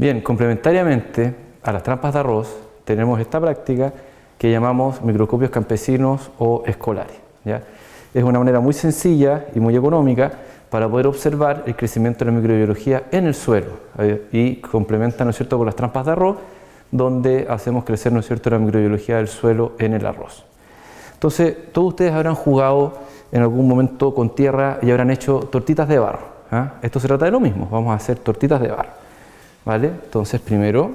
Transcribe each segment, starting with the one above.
Bien, complementariamente a las trampas de arroz tenemos esta práctica que llamamos microscopios campesinos o escolares, ¿ya? Es una manera muy sencilla y muy económica para poder observar el crecimiento de la microbiología en el suelo y complementa, ¿no es cierto?, con las trampas de arroz, donde hacemos crecer, ¿no es cierto?, la microbiología del suelo en el arroz. Entonces, todos ustedes habrán jugado en algún momento con tierra y habrán hecho tortitas de barro, ¿eh? Esto se trata de lo mismo, vamos a hacer tortitas de barro, ¿vale? Entonces, primero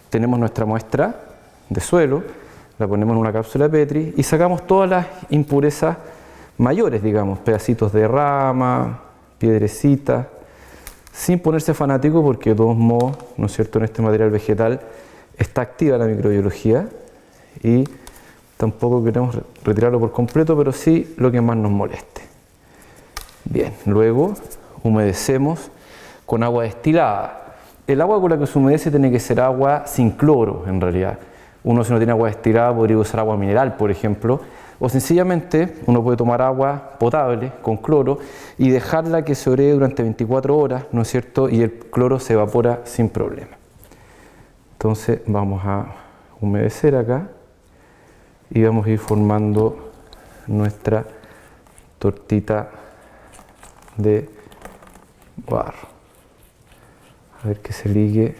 tenemos nuestra muestra de suelo, la ponemos en una cápsula de Petri y sacamos todas las impurezas mayores, digamos, pedacitos de rama, piedrecitas, sin ponerse fanático porque de todos modos, ¿no es cierto?, en este material vegetal está activa la microbiología y tampoco queremos retirarlo por completo, pero sí lo que más nos moleste. Bien, luego humedecemos con agua destilada. El agua con la que se humedece tiene que ser agua sin cloro, en realidad. Uno, si no tiene agua destilada, podría usar agua mineral, por ejemplo, o sencillamente uno puede tomar agua potable con cloro y dejarla que se oree durante 24 horas, ¿no es cierto?, y el cloro se evapora sin problema. Entonces vamos a humedecer acá y vamos a ir formando nuestra tortita de barro. A ver que se ligue,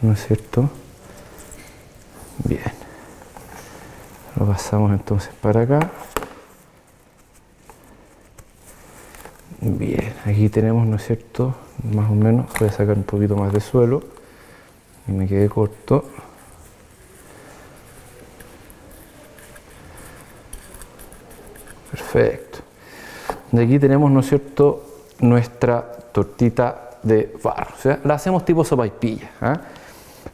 ¿no es cierto? Bien. Lo pasamos entonces para acá. Bien, aquí tenemos, ¿no es cierto?, más o menos, voy a sacar un poquito más de suelo y me quedé corto. Perfecto. De aquí tenemos, ¿no es cierto?, nuestra tortita de barro. O sea, la hacemos tipo sopaipilla, ¿eh?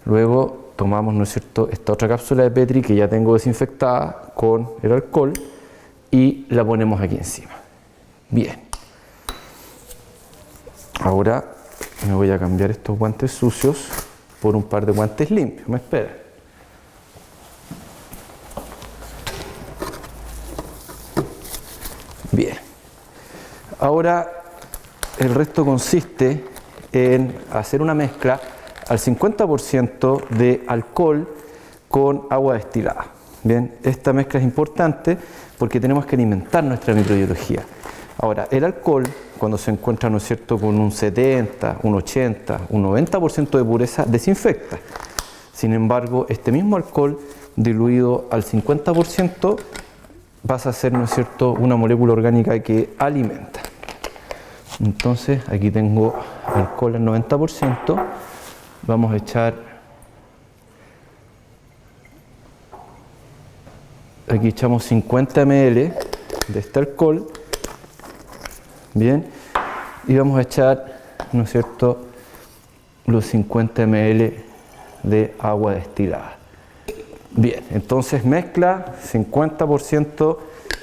Luego tomamos, ¿no es cierto?, esta otra cápsula de Petri que ya tengo desinfectada con el alcohol y la ponemos aquí encima. Bien. Ahora me voy a cambiar estos guantes sucios por un par de guantes limpios. ¿Me esperan? Bien. Ahora el resto consiste en hacer una mezcla al 50% de alcohol con agua destilada. Bien, esta mezcla es importante porque tenemos que alimentar nuestra microbiología. Ahora, el alcohol, cuando se encuentra, ¿no es cierto?, con un 70, un 80, un 90% de pureza, desinfecta. Sin embargo, este mismo alcohol diluido al 50% pasa a ser, ¿no es cierto?, una molécula orgánica que alimenta. Entonces, aquí tengo alcohol al 90%. Vamos a echar, aquí echamos 50 ml de este alcohol, bien, y vamos a echar, ¿no es cierto?, los 50 ml de agua destilada. Bien, entonces mezcla 50%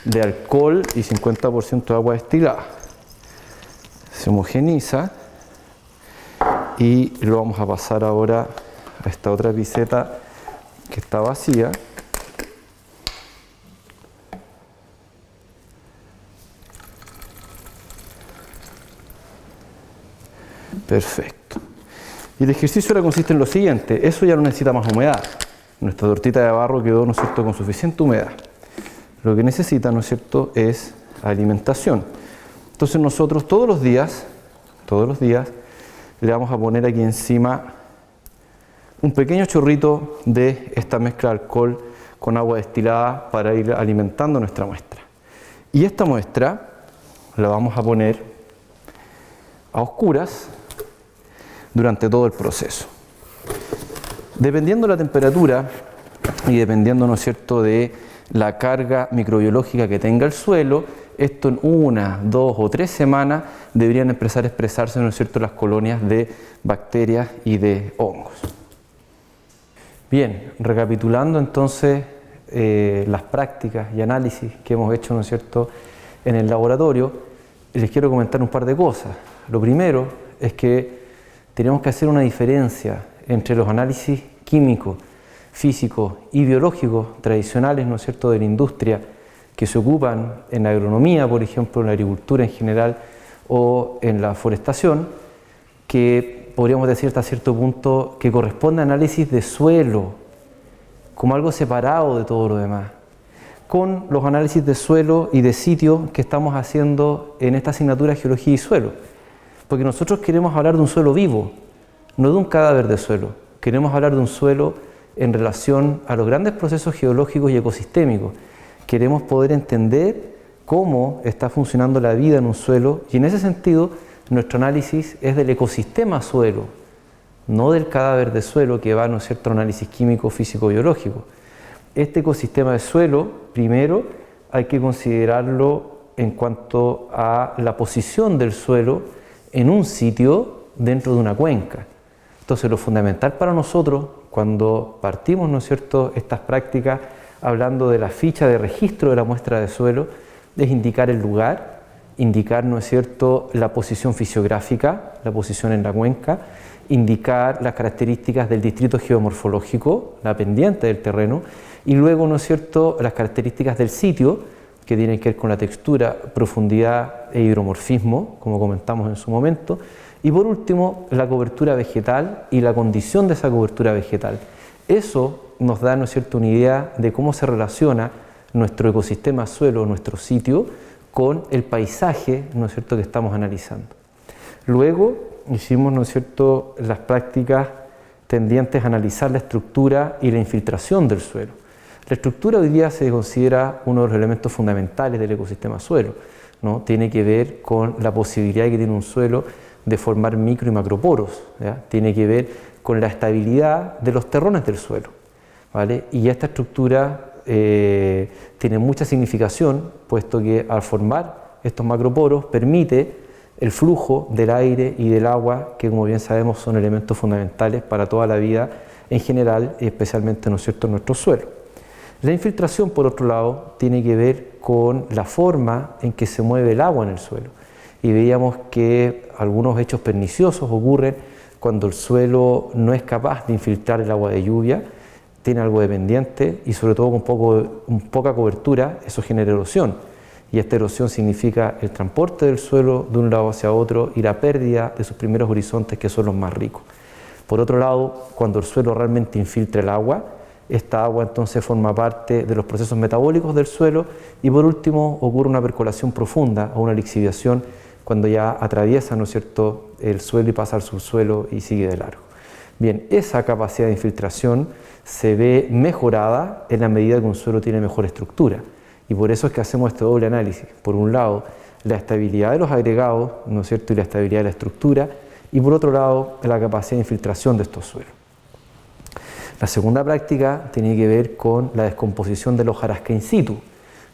de alcohol y 50% de agua destilada. Se homogeniza. Y lo vamos a pasar ahora a esta otra piseta que está vacía. Perfecto. Y el ejercicio ahora consiste en lo siguiente. Eso ya no necesita más humedad. Nuestra tortita de barro quedó, ¿no es cierto?, con suficiente humedad. Lo que necesita, ¿no es cierto?, es alimentación. Entonces nosotros todos los días, le vamos a poner aquí encima un pequeño chorrito de esta mezcla de alcohol con agua destilada para ir alimentando nuestra muestra. Y esta muestra la vamos a poner a oscuras durante todo el proceso. Dependiendo de la temperatura y dependiendo, ¿no es cierto?, de la carga microbiológica que tenga el suelo, esto en 1, 2 o 3 semanas deberían empezar a expresarse, ¿no es cierto?, las colonias de bacterias y de hongos. Bien, recapitulando entonces las prácticas y análisis que hemos hecho, ¿no es cierto?, en el laboratorio, les quiero comentar un par de cosas. Lo primero es que tenemos que hacer una diferencia entre los análisis químicos, físicos y biológicos tradicionales, ¿no es cierto?, de la industria, que se ocupan en la agronomía, por ejemplo, en la agricultura en general o en la forestación, que podríamos decir hasta cierto punto que corresponde a análisis de suelo, como algo separado de todo lo demás, con los análisis de suelo y de sitio que estamos haciendo en esta asignatura Geología y Suelo. Porque nosotros queremos hablar de un suelo vivo, no de un cadáver de suelo. Queremos hablar de un suelo en relación a los grandes procesos geológicos y ecosistémicos. Queremos poder entender cómo está funcionando la vida en un suelo, y en ese sentido nuestro análisis es del ecosistema suelo, no del cadáver de suelo que va, ¿no es cierto?, a un análisis químico, físico, biológico. Este ecosistema de suelo, primero, hay que considerarlo en cuanto a la posición del suelo en un sitio dentro de una cuenca. Entonces, lo fundamental para nosotros, cuando partimos, ¿no es cierto?, estas prácticas, hablando de la ficha de registro de la muestra de suelo, es indicar el lugar, indicar, ¿no es cierto?, la posición fisiográfica, la posición en la cuenca, indicar las características del distrito geomorfológico, la pendiente del terreno, y luego, ¿no es cierto?, las características del sitio, que tienen que ver con la textura, profundidad e hidromorfismo, como comentamos en su momento, y por último, la cobertura vegetal y la condición de esa cobertura vegetal. Eso nos da, ¿no es cierto?, una idea de cómo se relaciona nuestro ecosistema suelo, nuestro sitio, con el paisaje, ¿no es cierto?, que estamos analizando. Luego hicimos, ¿no es cierto?, las prácticas tendientes a analizar la estructura y la infiltración del suelo. La estructura hoy día se considera uno de los elementos fundamentales del ecosistema suelo, ¿no? Tiene que ver con la posibilidad que tiene un suelo de formar micro y macroporos, ¿ya? Tiene que ver con la estabilidad de los terrones del suelo, ¿vale? Y esta estructura tiene mucha significación, puesto que al formar estos macroporos permite el flujo del aire y del agua, que como bien sabemos son elementos fundamentales para toda la vida en general y especialmente, ¿no es cierto?, en nuestro suelo. La infiltración, por otro lado, tiene que ver con la forma en que se mueve el agua en el suelo. Y veíamos que algunos hechos perniciosos ocurren cuando el suelo no es capaz de infiltrar el agua de lluvia, tiene algo de pendiente y sobre todo con poca cobertura, eso genera erosión. Y esta erosión significa el transporte del suelo de un lado hacia otro y la pérdida de sus primeros horizontes, que son los más ricos. Por otro lado, cuando el suelo realmente infiltra el agua, esta agua entonces forma parte de los procesos metabólicos del suelo y por último ocurre una percolación profunda o una lixiviación cuando ya atraviesa, ¿no es cierto?, el suelo y pasa al subsuelo y sigue de largo. Bien, esa capacidad de infiltración se ve mejorada en la medida que un suelo tiene mejor estructura y por eso es que hacemos este doble análisis. Por un lado, la estabilidad de los agregados, ¿no es cierto?, y la estabilidad de la estructura, y por otro lado, la capacidad de infiltración de estos suelos. La segunda práctica tiene que ver con la descomposición de la hojarasca in situ.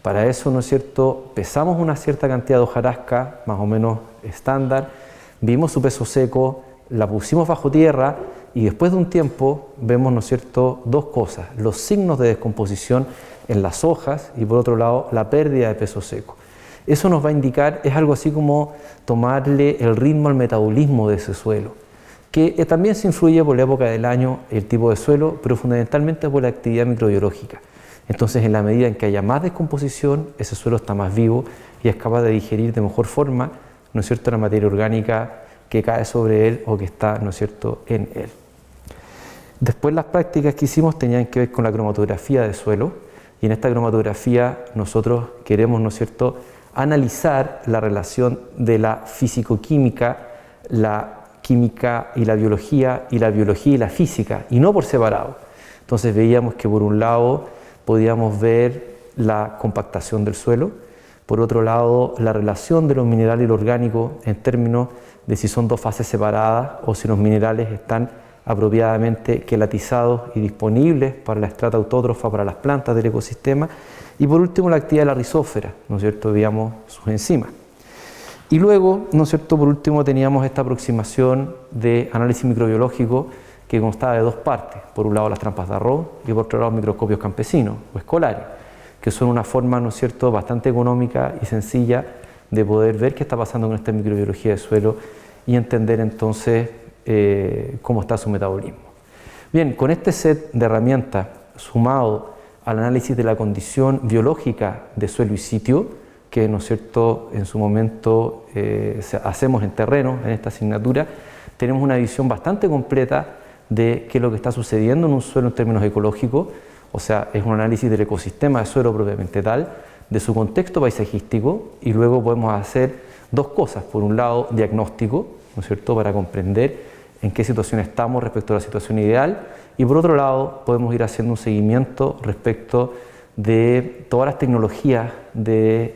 Para eso, ¿no es cierto?, pesamos una cierta cantidad de hojarasca, más o menos estándar, vimos su peso seco, la pusimos bajo tierra y después de un tiempo vemos, ¿no es cierto?, dos cosas: los signos de descomposición en las hojas y por otro lado la pérdida de peso seco. Eso nos va a indicar, es algo así como tomarle el ritmo al metabolismo de ese suelo, que también se influye por la época del año, el tipo de suelo, pero fundamentalmente por la actividad microbiológica. Entonces, en la medida en que haya más descomposición, ese suelo está más vivo y es capaz de digerir de mejor forma, ¿no es cierto?, la materia orgánica que cae sobre él o que está, ¿no es cierto?, en él. Después, las prácticas que hicimos tenían que ver con la cromatografía de suelo, y en esta cromatografía nosotros queremos, ¿no es cierto?, analizar la relación de la físico-química, la química y la biología y la física, y no por separado. Entonces veíamos que por un lado podíamos ver la compactación del suelo, por otro lado la relación de los minerales y lo orgánico en términos de si son dos fases separadas o si los minerales están apropiadamente quelatizados y disponibles para la estrata autótrofa, para las plantas del ecosistema, y por último la actividad de la rizósfera, ¿no es cierto?, veíamos sus enzimas. Y luego, ¿no es cierto?, por último teníamos esta aproximación de análisis microbiológico que constaba de dos partes: por un lado las trampas de arroz y por otro lado microscopios campesinos o escolares, que son una forma, ¿no es cierto?, bastante económica y sencilla de poder ver qué está pasando con esta microbiología de suelo y entender entonces cómo está su metabolismo. Bien, con este set de herramientas sumado al análisis de la condición biológica de suelo y sitio, que, ¿no es cierto?, en su momento hacemos en terreno en esta asignatura, tenemos una visión bastante completa de qué es lo que está sucediendo en un suelo en términos ecológicos, o sea, es un análisis del ecosistema de suelo propiamente tal, de su contexto paisajístico, y luego podemos hacer dos cosas. Por un lado, diagnóstico, ¿no es cierto?, para comprender en qué situación estamos respecto a la situación ideal, y por otro lado, podemos ir haciendo un seguimiento respecto de todas las tecnologías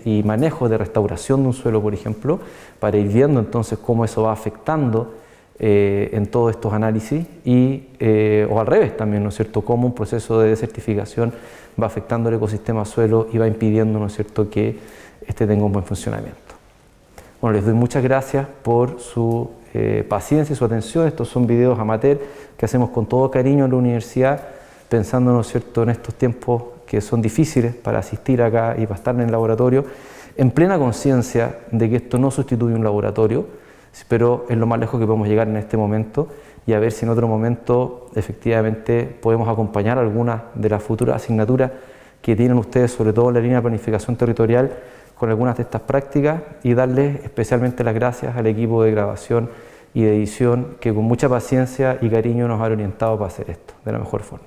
y manejo de restauración de un suelo, por ejemplo, para ir viendo entonces cómo eso va afectando en todos estos análisis o al revés también, ¿no es cierto?, cómo un proceso de desertificación va afectando el ecosistema suelo y va impidiendo, ¿no es cierto?, que este tenga un buen funcionamiento. Bueno, les doy muchas gracias por su paciencia y su atención. Estos son videos amateur que hacemos con todo cariño en la universidad, pensando, ¿no es cierto?, en estos tiempos que son difíciles para asistir acá y para estar en el laboratorio, en plena conciencia de que esto no sustituye un laboratorio, pero es lo más lejos que podemos llegar en este momento, y a ver si en otro momento efectivamente podemos acompañar algunas de las futuras asignaturas que tienen ustedes, sobre todo en la línea de planificación territorial, con algunas de estas prácticas, y darles especialmente las gracias al equipo de grabación y de edición que con mucha paciencia y cariño nos han orientado para hacer esto de la mejor forma.